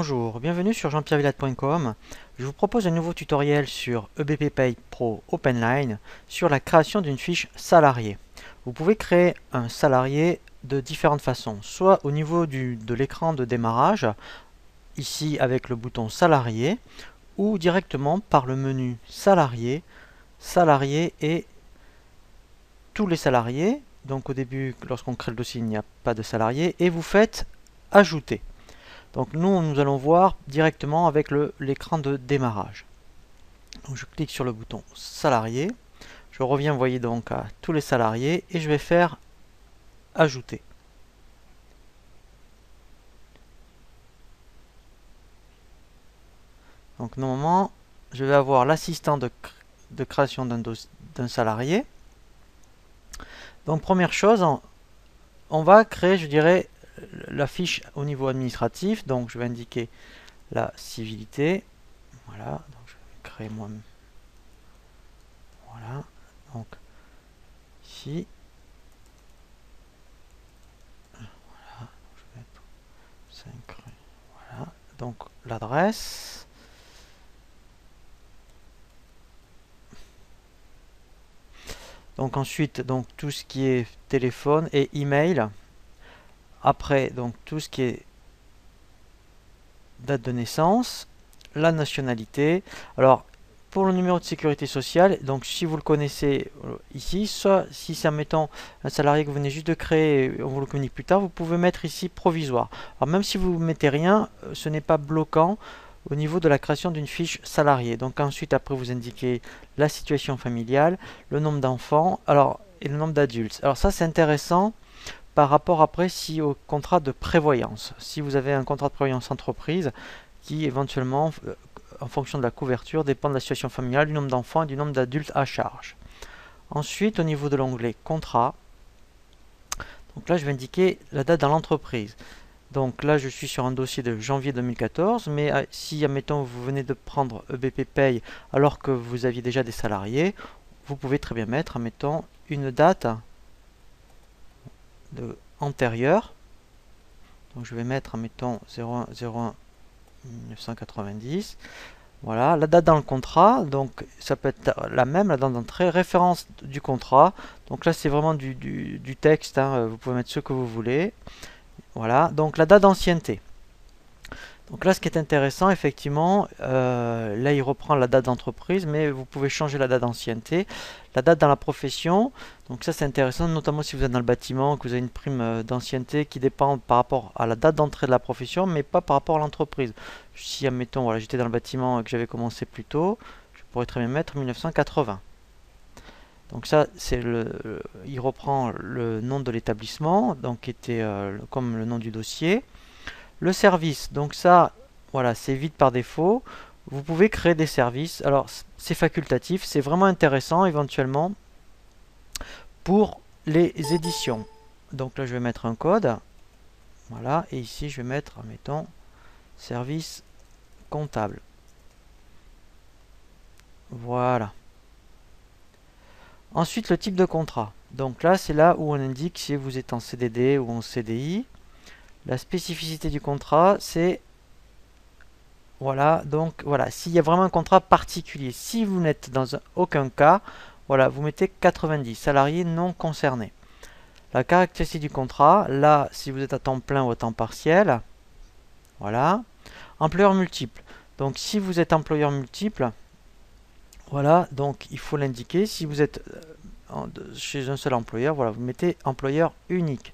Bonjour, bienvenue sur jean-pierre-villade.com. Je vous propose un nouveau tutoriel sur EBP Pay Pro OpenLine sur la création d'une fiche salarié. Vous pouvez créer un salarié de différentes façons, soit au niveau de l'écran de démarrage, ici avec le bouton salarié, ou directement par le menu salarié, salarié et tous les salariés. Donc au début, lorsqu'on crée le dossier, il n'y a pas de salarié, et vous faites ajouter. Donc nous allons voir directement avec l'écran de démarrage. Donc je clique sur le bouton salarié. Je reviens, vous voyez, donc à tous les salariés et je vais faire ajouter. Donc normalement, je vais avoir l'assistant de création d'un salarié. Donc première chose, on va créer, je dirais, la fiche au niveau administratif. Donc je vais indiquer la civilité. Voilà, donc je vais créer moi. Voilà, donc ici. Voilà, je vais mettre 5 rue. Voilà, donc l'adresse. Donc ensuite, donc tout ce qui est téléphone et email. Après, donc tout ce qui est date de naissance, la nationalité. Alors, pour le numéro de sécurité sociale, donc si vous le connaissez ici, soit si c'est admettons un salarié que vous venez juste de créer et on vous le communique plus tard, vous pouvez mettre ici provisoire. Alors même si vous ne mettez rien, ce n'est pas bloquant au niveau de la création d'une fiche salariée. Donc ensuite, après, vous indiquez la situation familiale, le nombre d'enfants, alors et le nombre d'adultes. Alors ça, c'est intéressant par rapport après si au contrat de prévoyance. Si vous avez un contrat de prévoyance entreprise qui éventuellement, en fonction de la couverture, dépend de la situation familiale, du nombre d'enfants et du nombre d'adultes à charge. Ensuite, au niveau de l'onglet contrat, donc là je vais indiquer la date dans l'entreprise. Donc là je suis sur un dossier de janvier 2014, mais si admettons vous venez de prendre EBP Pay alors que vous aviez déjà des salariés, vous pouvez très bien mettre, admettons, une date antérieure. Donc je vais mettre, admettons, 01 1990. Voilà, la date dans le contrat, donc ça peut être la même, la date d'entrée, référence du contrat. Donc là c'est vraiment du texte, hein, vous pouvez mettre ce que vous voulez. Voilà, donc la date d'ancienneté. Donc là ce qui est intéressant, effectivement, là il reprend la date d'entreprise, mais vous pouvez changer la date d'ancienneté. La date dans la profession, donc ça c'est intéressant, notamment si vous êtes dans le bâtiment, que vous avez une prime d'ancienneté qui dépend par rapport à la date d'entrée de la profession, mais pas par rapport à l'entreprise. Si, admettons, voilà, j'étais dans le bâtiment et que j'avais commencé plus tôt, je pourrais très bien mettre 1980. Donc ça, il reprend le nom de l'établissement, donc qui était comme le nom du dossier. Le service, donc ça, voilà, c'est vide par défaut. Vous pouvez créer des services. Alors, c'est facultatif, c'est vraiment intéressant éventuellement pour les éditions. Donc là, je vais mettre un code. Voilà, et ici, je vais mettre, mettons, service comptable. Voilà. Ensuite, le type de contrat. Donc là, c'est là où on indique si vous êtes en CDD ou en CDI. La spécificité du contrat, c'est voilà, donc voilà, s'il y a vraiment un contrat particulier, si vous n'êtes dans aucun cas, voilà, vous mettez 90, salariés non concernés. La caractéristique du contrat, là, si vous êtes à temps plein ou à temps partiel, voilà. Employeur multiple. Donc si vous êtes employeur multiple, voilà, donc il faut l'indiquer. Si vous êtes chez un seul employeur, voilà, vous mettez employeur unique.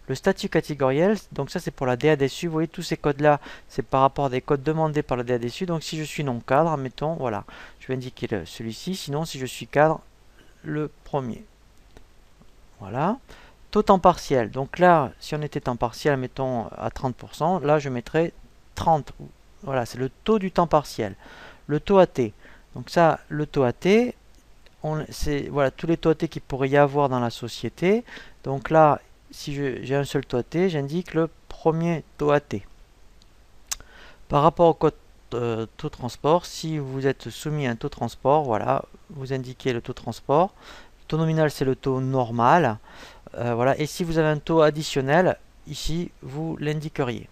Le statut catégoriel, donc ça c'est pour la DADSU, vous voyez tous ces codes là, c'est par rapport à des codes demandés par la DADSU, donc si je suis non cadre, admettons, voilà, je vais indiquer celui-ci, sinon si je suis cadre, le premier. Voilà. Taux temps partiel, donc là, si on était temps partiel, mettons à 30%, là je mettrais 30, voilà, c'est le taux du temps partiel. Le taux AT, donc ça, le taux AT, c'est voilà, tous les taux AT qu'il pourrait y avoir dans la société, donc là, si j'ai un seul taux AT, j'indique le premier taux AT. Par rapport au code taux transport, si vous êtes soumis à un taux transport, voilà, vous indiquez le taux transport. Le taux nominal, c'est le taux normal. Voilà, et si vous avez un taux additionnel, ici, vous l'indiqueriez.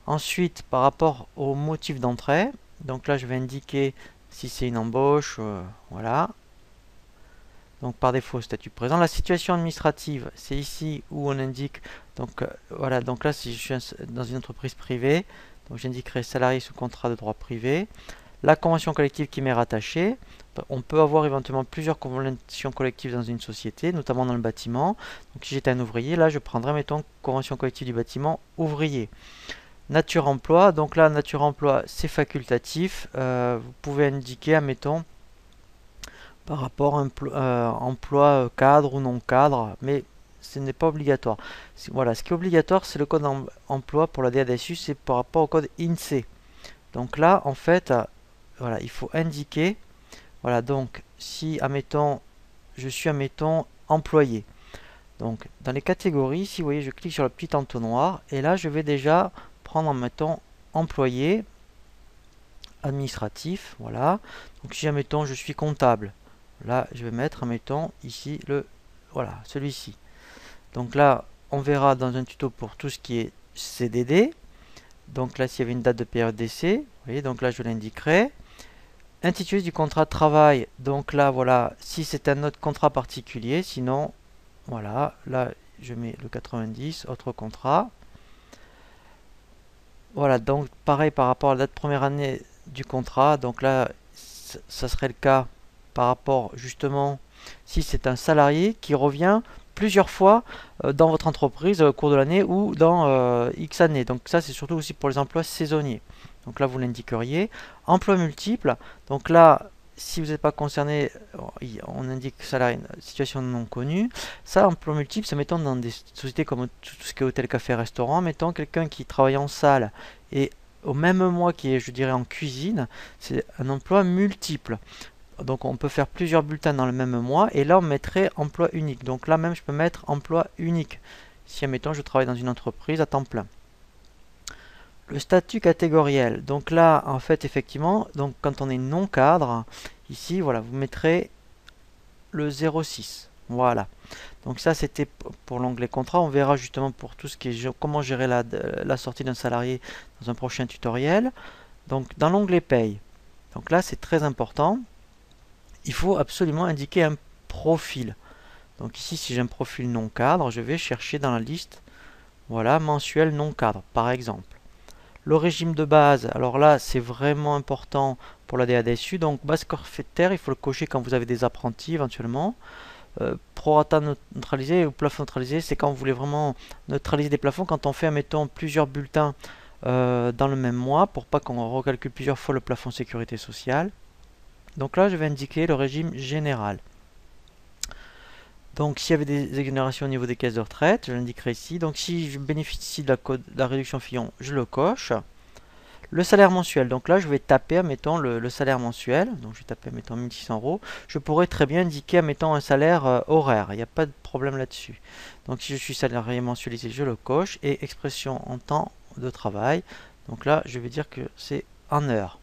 Ensuite, par rapport au motif d'entrée, donc là je vais indiquer si c'est une embauche, voilà. Donc par défaut, statut présent. La situation administrative, c'est ici où on indique, donc voilà, donc là si je suis dans une entreprise privée, donc j'indiquerai salarié sous contrat de droit privé. La convention collective qui m'est rattachée, on peut avoir éventuellement plusieurs conventions collectives dans une société, notamment dans le bâtiment. Donc si j'étais un ouvrier, là je prendrais, mettons, convention collective du bâtiment ouvrier. Nature emploi, donc là nature emploi c'est facultatif, vous pouvez indiquer, admettons, par rapport à emploi cadre ou non cadre, mais ce n'est pas obligatoire. Voilà, ce qui est obligatoire, c'est le code emploi pour la DADSU, c'est par rapport au code INSEE. Donc là, en fait, voilà, il faut indiquer, voilà, donc si, admettons, je suis, admettons, employé. Donc, dans les catégories, si vous voyez, je clique sur le petit entonnoir, et là, je vais déjà prendre, admettons, employé, administratif, voilà. Donc, si, admettons, je suis comptable, là, je vais mettre, admettons, ici, voilà, celui-ci. Donc là, on verra dans un tuto pour tout ce qui est CDD. Donc là, s'il y avait une date de période d'essai, vous voyez, donc là, je l'indiquerai. Intitulé du contrat de travail, donc là, voilà, si c'est un autre contrat particulier, sinon, voilà, là, je mets le 90, autre contrat. Voilà, donc pareil par rapport à la date première année du contrat, donc là, ça serait le cas par rapport justement si c'est un salarié qui revient plusieurs fois dans votre entreprise au cours de l'année ou dans X années. Donc ça c'est surtout aussi pour les emplois saisonniers. Donc là vous l'indiqueriez. Emploi multiple, donc là si vous n'êtes pas concerné, on indique salarié, situation non connue. Ça, emploi multiple, ça mettons dans des sociétés comme tout ce qui est hôtel, café, restaurant, mettons quelqu'un qui travaille en salle et au même mois qui est, je dirais, en cuisine, c'est un emploi multiple. Donc on peut faire plusieurs bulletins dans le même mois et là on mettrait emploi unique. Donc là même je peux mettre emploi unique si admettons je travaille dans une entreprise à temps plein. Le statut catégoriel, donc là en fait effectivement, donc quand on est non cadre, ici voilà vous mettrez le 06. Voilà. Donc ça c'était pour l'onglet contrat. On verra justement pour tout ce qui est comment gérer la sortie d'un salarié dans un prochain tutoriel. Donc dans l'onglet paye, donc là c'est très important. Il faut absolument indiquer un profil. Donc ici si j'ai un profil non cadre, je vais chercher dans la liste, voilà, mensuel non cadre par exemple. Le régime de base, alors là c'est vraiment important pour la DADSU, donc base forfaitaire, il faut le cocher quand vous avez des apprentis éventuellement. Prorata neutralisé ou plafond neutralisé, c'est quand vous voulez vraiment neutraliser des plafonds, quand on fait, admettons, plusieurs bulletins dans le même mois, pour pas qu'on recalcule plusieurs fois le plafond sécurité sociale. Donc là je vais indiquer le régime général. Donc s'il y avait des exonérations au niveau des caisses de retraite, je l'indiquerai ici. Donc si je bénéficie de la réduction Fillon, je le coche. Le salaire mensuel, donc là je vais taper, admettons, le salaire mensuel. Donc je vais taper, admettons, 1600 €. Je pourrais très bien indiquer, admettons, un salaire horaire. Il n'y a pas de problème là-dessus. Donc si je suis salarié mensualisé, je le coche. Et expression en temps de travail. Donc là, je vais dire que c'est en heures.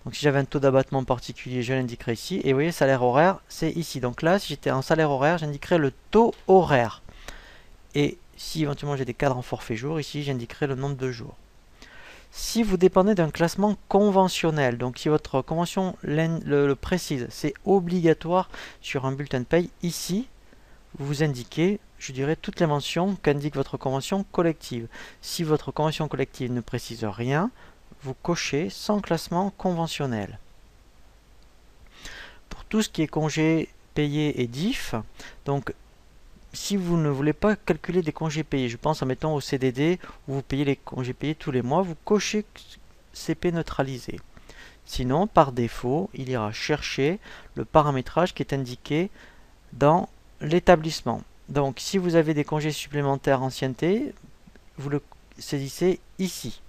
Donc si j'avais un taux d'abattement particulier, je l'indiquerai ici. Et vous voyez, salaire horaire, c'est ici. Donc là, si j'étais en salaire horaire, j'indiquerai le taux horaire. Et si éventuellement j'ai des cadres en forfait jour, ici, j'indiquerai le nombre de jours. Si vous dépendez d'un classement conventionnel, donc si votre convention le précise, c'est obligatoire sur un bulletin de paye, ici, vous indiquez, je dirais, toutes les mentions qu'indique votre convention collective. Si votre convention collective ne précise rien, vous cochez sans classement conventionnel. Pour tout ce qui est congés payés et DIF, donc si vous ne voulez pas calculer des congés payés, je pense en mettant au CDD où vous payez les congés payés tous les mois, vous cochez CP neutralisé. Sinon, par défaut, il ira chercher le paramétrage qui est indiqué dans l'établissement. Donc, si vous avez des congés supplémentaires ancienneté, vous le saisissez ici.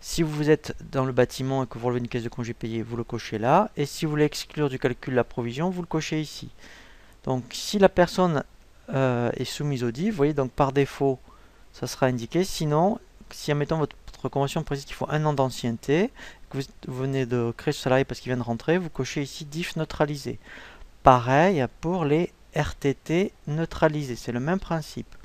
Si vous êtes dans le bâtiment et que vous relevez une caisse de congés payés, vous le cochez là. Et si vous voulez exclure du calcul la provision, vous le cochez ici. Donc, si la personne est soumise au DIF, vous voyez, donc par défaut, ça sera indiqué. Sinon, si admettons votre convention précise qu'il faut 1 an d'ancienneté, que vous venez de créer ce salarié parce qu'il vient de rentrer, vous cochez ici DIF neutralisé. Pareil pour les RTT neutralisés, c'est le même principe.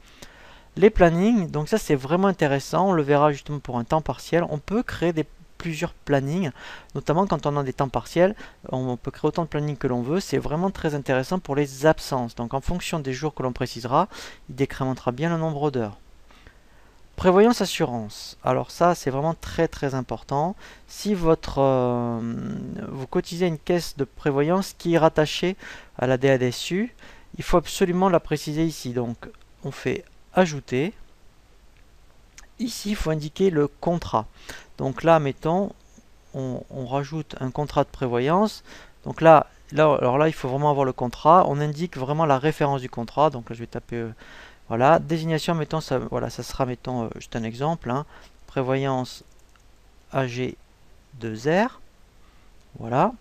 les plannings, donc ça c'est vraiment intéressant, on le verra justement pour un temps partiel. On peut créer plusieurs plannings, notamment quand on a des temps partiels, on peut créer autant de plannings que l'on veut. C'est vraiment très intéressant pour les absences. Donc en fonction des jours que l'on précisera, il décrémentera bien le nombre d'heures. Prévoyance assurance. Alors ça, c'est vraiment très important. Si vous cotisez à une caisse de prévoyance qui est rattachée à la DADSU, il faut absolument la préciser ici. Donc on fait ajouter. Ici, il faut indiquer le contrat. Donc là, mettons, on rajoute un contrat de prévoyance. Donc alors là, il faut vraiment avoir le contrat. On indique vraiment la référence du contrat. Donc là, je vais taper... voilà, désignation, mettons, ça, voilà, ça sera, mettons, juste un exemple, hein, prévoyance AG2R, voilà.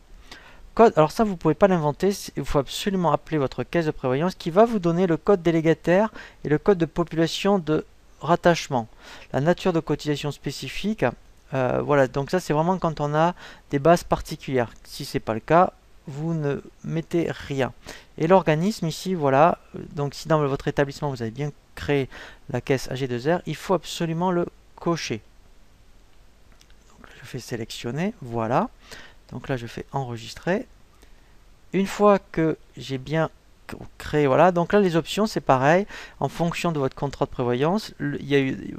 Code, alors ça, vous ne pouvez pas l'inventer, il faut absolument appeler votre caisse de prévoyance qui va vous donner le code délégataire et le code de population de rattachement. La nature de cotisation spécifique, voilà, donc ça, c'est vraiment quand on a des bases particulières. Si ce n'est pas le cas, vous ne mettez rien. Et l'organisme ici, voilà, donc si dans votre établissement vous avez bien créé la caisse AG2R, il faut absolument le cocher. Donc je fais sélectionner, voilà. Donc là je fais enregistrer. Une fois que j'ai bien créé, voilà, donc là les options c'est pareil, en fonction de votre contrat de prévoyance, il y a eu,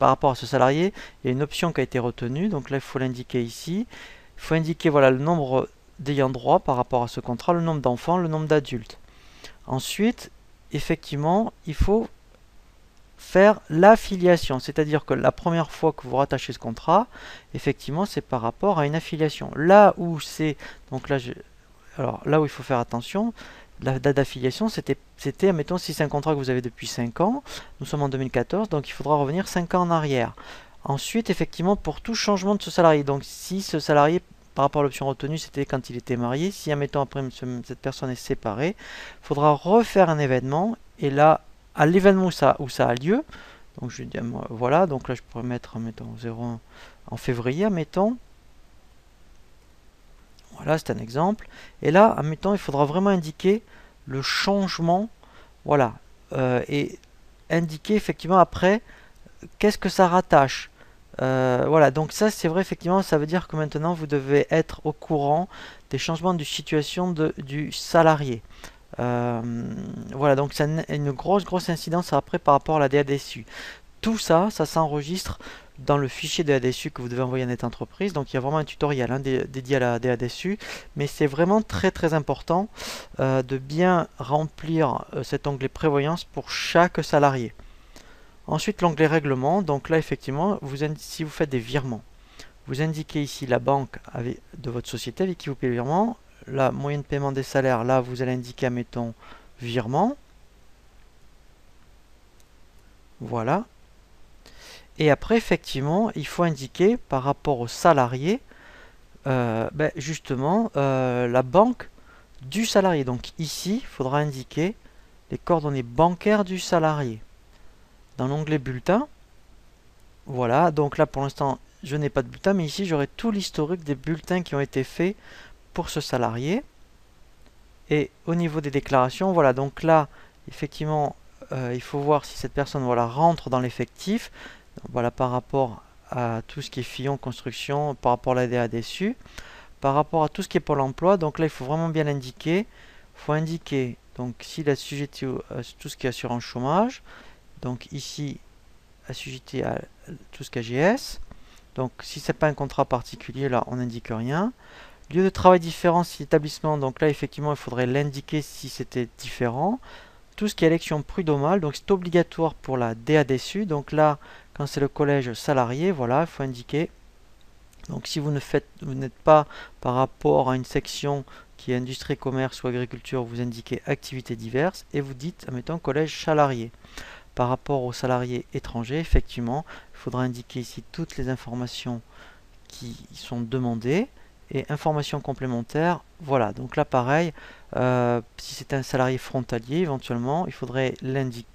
par rapport à ce salarié, il y a une option qui a été retenue, donc là il faut l'indiquer ici. Il faut indiquer voilà, le nombre d'ayant droit par rapport à ce contrat, le nombre d'enfants, le nombre d'adultes. Ensuite, effectivement, il faut faire l'affiliation, c'est-à-dire que la première fois que vous rattachez ce contrat, effectivement, c'est par rapport à une affiliation. Là où c'est, donc là, alors là où il faut faire attention, la date d'affiliation, c'était, admettons, si c'est un contrat que vous avez depuis 5 ans, nous sommes en 2014, donc il faudra revenir 5 ans en arrière. Ensuite, effectivement, pour tout changement de ce salarié, donc si ce salarié par rapport à l'option retenue, c'était quand il était marié. Si, admettons, après cette personne est séparée, il faudra refaire un événement. Et là, à l'événement où ça a lieu, donc je dis, voilà, donc là je pourrais mettre, mettons, 01 en février, admettons. Voilà, c'est un exemple. Et là, admettons, il faudra vraiment indiquer le changement, voilà, et indiquer effectivement après qu'est-ce que ça rattache. Voilà, donc ça c'est vrai, effectivement, ça veut dire que maintenant vous devez être au courant des changements de situation du salarié. Voilà, donc ça a une grosse incidence après par rapport à la DADSU. Tout ça, ça s'enregistre dans le fichier DADSU que vous devez envoyer à Net Entreprise. Donc il y a vraiment un tutoriel hein, dédié à la DADSU, mais c'est vraiment très important de bien remplir cet onglet prévoyance pour chaque salarié. Ensuite, l'onglet règlement. Donc là, effectivement, si vous faites des virements, vous indiquez ici la banque de votre société avec qui vous payez le virement. La moyenne de paiement des salaires, là, vous allez indiquer, mettons, virement. Voilà. Et après, effectivement, il faut indiquer par rapport au salarié, justement, la banque du salarié. Donc ici, il faudra indiquer les coordonnées bancaires du salarié. Dans l'onglet bulletin, voilà, donc là pour l'instant je n'ai pas de bulletin, mais ici j'aurai tout l'historique des bulletins qui ont été faits pour ce salarié. Et au niveau des déclarations, voilà, donc là effectivement il faut voir si cette personne voilà, rentre dans l'effectif, voilà, par rapport à tout ce qui est Fillon Construction, par rapport à la DADSU, par rapport à tout ce qui est Pôle emploi. Donc là il faut vraiment bien l'indiquer. Il faut indiquer donc s'il est assujetti à tout ce qui est assurance chômage. Donc ici, assujetti à tout ce qu'AGS. Donc si ce n'est pas un contrat particulier, là on n'indique rien. Lieu de travail différent si établissement, donc là effectivement il faudrait l'indiquer si c'était différent. Tout ce qui est élection prud'homale, donc c'est obligatoire pour la DADSU. Donc là, quand c'est le collège salarié, voilà, il faut indiquer. Donc si vous n'êtes pas par rapport à une section qui est industrie, commerce ou agriculture, vous indiquez activités diverses et vous dites, admettons, collège salarié. Par rapport aux salariés étrangers, effectivement, il faudra indiquer ici toutes les informations qui sont demandées et informations complémentaires. Voilà, donc là pareil, si c'est un salarié frontalier, éventuellement, il faudrait l'indiquer.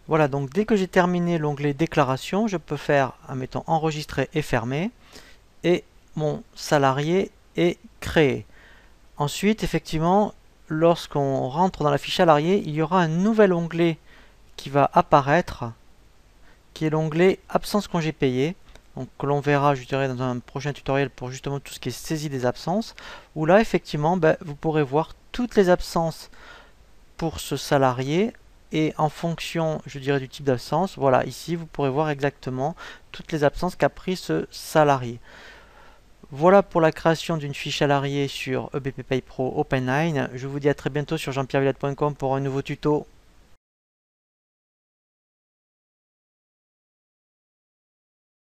Voilà, donc dès que j'ai terminé l'onglet déclaration, je peux faire, admettons, enregistrer et fermer, et mon salarié est créé. Ensuite, effectivement, lorsqu'on rentre dans la fiche salarié, il y aura un nouvel onglet qui va apparaître. qui est l'onglet absence congé payé. Donc que l'on verra, je dirais, dans un prochain tutoriel pour justement tout ce qui est saisie des absences. Où là, effectivement, vous pourrez voir toutes les absences pour ce salarié. Et en fonction, je dirais, du type d'absence, voilà, ici, vous pourrez voir exactement toutes les absences qu'a pris ce salarié. Voilà pour la création d'une fiche salarié sur EBP Pay Pro Open9. Je vous dis à très bientôt sur jeanpierrevillette.com pour un nouveau tuto.